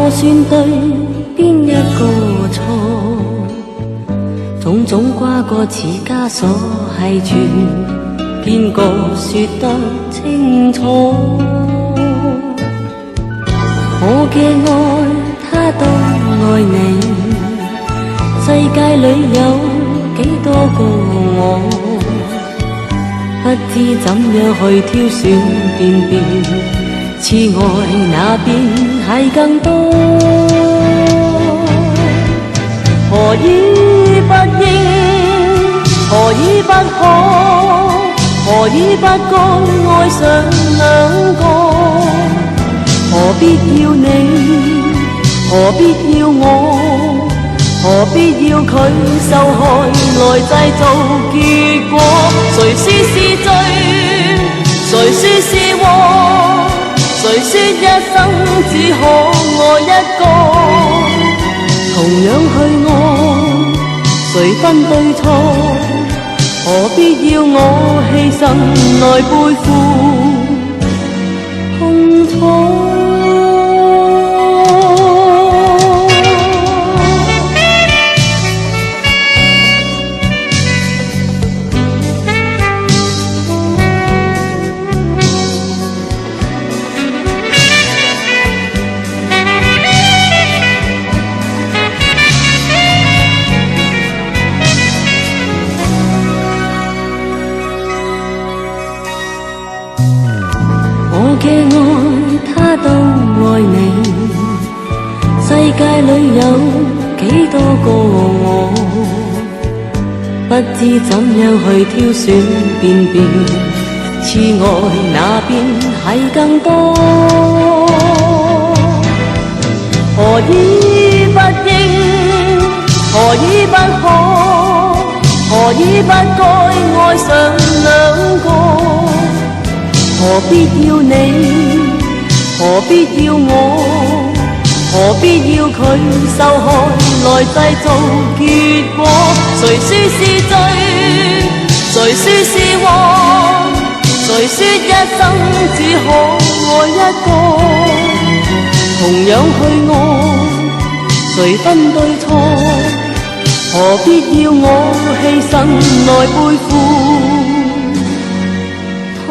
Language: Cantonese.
我算對邊一個錯？種種瓜葛似枷鎖繫住，邊個說得清楚？我嘅愛他都愛你，世界裏有幾多個我？不知怎樣去挑選辨別，痴愛那邊係更多。何以不應，何以不可，何以不該愛上兩個？何必要你，何必要我，何必要佢受害來製造結果？誰說是罪，誰說是禍，誰說一生只可愛一個？同樣去愛，誰分對錯？何必要我犧牲來背負痛楚？我嘅愛他都愛你，世界裏有幾多個我？不知怎樣去挑選辨別，痴愛那邊係更多。何以不應，何以不可，何以不該愛上兩個？何必要你，何必要我，何必要佢受害來製造結果？誰說是罪，誰說是禍，誰說一生只可愛一個？同樣去愛，誰分對錯？何必要我犧牲來背負痛？